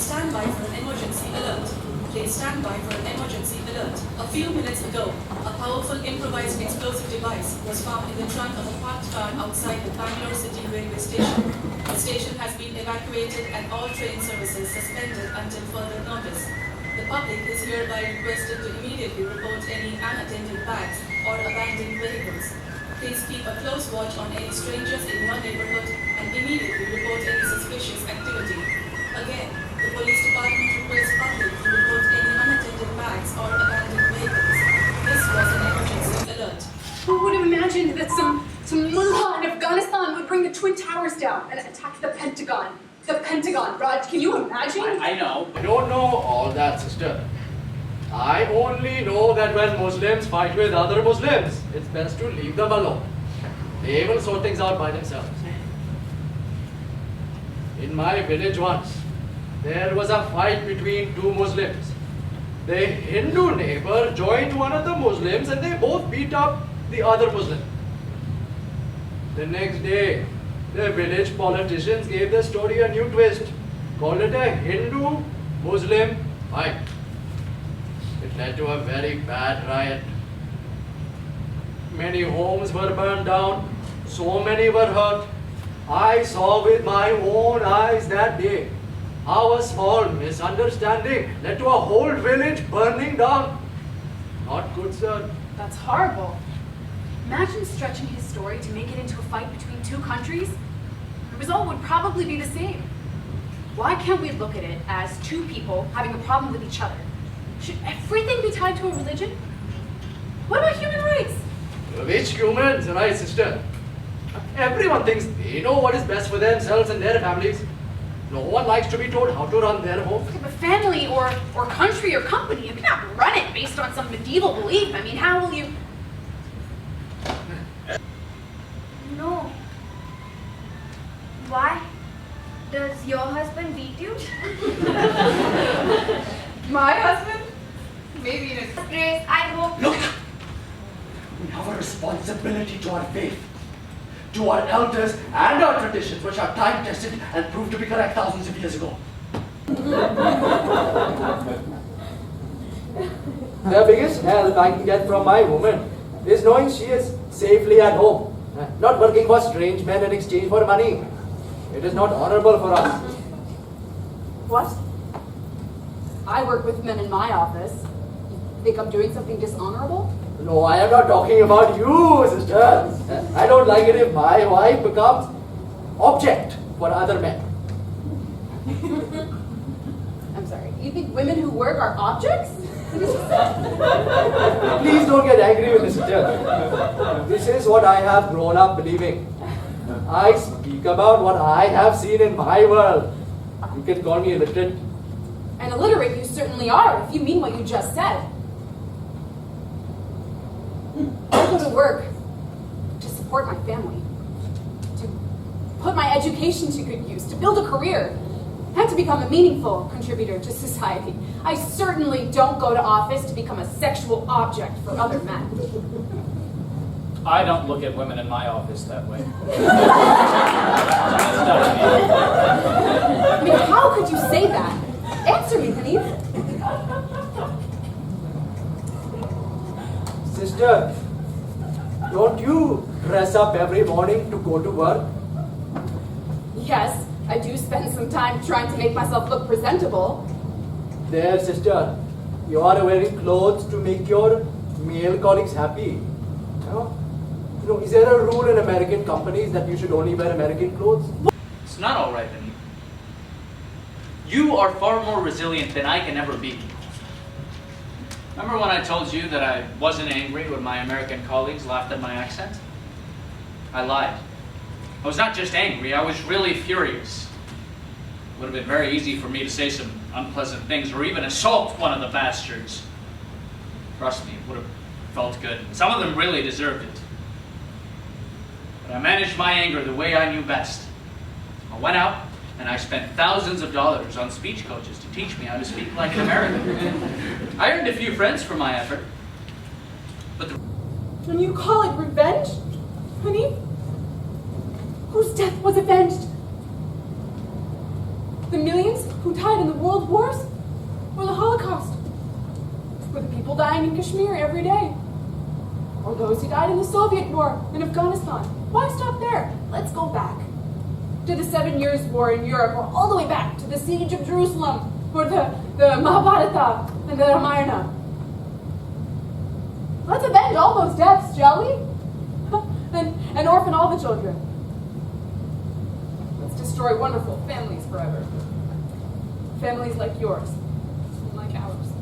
stand by for an emergency alert. Please stand by for an emergency alert. A few minutes ago, a powerful improvised explosive device was found in the trunk of a parked car outside the Bangalore City railway station. The station has been evacuated and all train services suspended until further notice. The public is hereby requested to immediately report any unattended bags or abandoned vehicles. Please keep a close watch on any strangers in your neighborhood and immediately report any suspicious activity. Again, the police department requests public to report any unattended bags or abandoned vehicles. This was an emergency alert. Who would have imagined that some mullah in Afghanistan would bring the Twin Towers down and attack the Pentagon? The Pentagon, Raj, can you imagine? I know. I don't know all that, sister. I only know that when Muslims fight with other Muslims, it's best to leave them alone. They will sort things out by themselves. In my village once, there was a fight between two Muslims. The Hindu neighbor joined one of the Muslims and they both beat up the other Muslim. The next day, the village politicians gave the story a new twist, called it a Hindu-Muslim fight. It led to a very bad riot. Many homes were burned down, so many were hurt. I saw with my own eyes that day how a small misunderstanding led to a whole village burning down. Not good, sir. That's horrible. Imagine stretching his story to make it into a fight between two countries. The result would probably be the same. Why can't we look at it as two people having a problem with each other? Should everything be tied to a religion? What about human rights? Which humans, right, sister? Everyone thinks they know what is best for themselves and their families. No one likes to be told how to run their home. But family or country or company, you cannot run it based on some medieval belief. I mean, how will you... No. Why? Does your husband beat you? My husband? Maybe in his... Grace, I hope... Look! We have a responsibility to our faith, to our elders and our traditions, which are time-tested and proved to be correct thousands of years ago. The biggest help I can get from my woman is knowing she is safely at home, not working for strange men in exchange for money. It is not honorable for us. What? I work with men in my office. You think I'm doing something dishonorable? No, I am not talking about you, sister. I don't like it if my wife becomes object for other men. I'm sorry, you think women who work are objects? Please don't get angry with me, sister. This is what I have grown up believing. I speak about what I have seen in my world. You can call me illiterate. And illiterate you certainly are, if you mean what you just said. I go to work to support my family, to put my education to good use, to build a career, and to become a meaningful contributor to society. I certainly don't go to office to become a sexual object for other men. I don't look at women in my office that way. I mean, how could you say that? Answer me, Hanif. Sister, don't you dress up every morning to go to work? Yes, I do spend some time trying to make myself look presentable. There, sister, you are wearing clothes to make your male colleagues happy. You know, is there a rule in American companies that you should only wear American clothes? It's not all right, Anand. You are far more resilient than I can ever be. Remember when I told you that I wasn't angry when my American colleagues laughed at my accent? I lied. I was not just angry, I was really furious. It would have been very easy for me to say some unpleasant things or even assault one of the bastards. Trust me, it would have felt good. Some of them really deserved it. But I managed my anger the way I knew best. I went out and I spent thousands of dollars on speech coaches to teach me how to speak like an American. I earned a few friends for my effort. But And you call it revenge, honey? Whose death was avenged? The millions who died in the world wars or the Holocaust, or the people dying in Kashmir every day, or those who died in the Soviet war in Afghanistan. Why stop there? Let's go back to the 7 Years' War in Europe, or all the way back to the siege of Jerusalem, or the Mahabharata and the Ramayana. Let's avenge all those deaths, shall we? And orphan all the children. Let's destroy wonderful families forever. Families like yours, and like ours.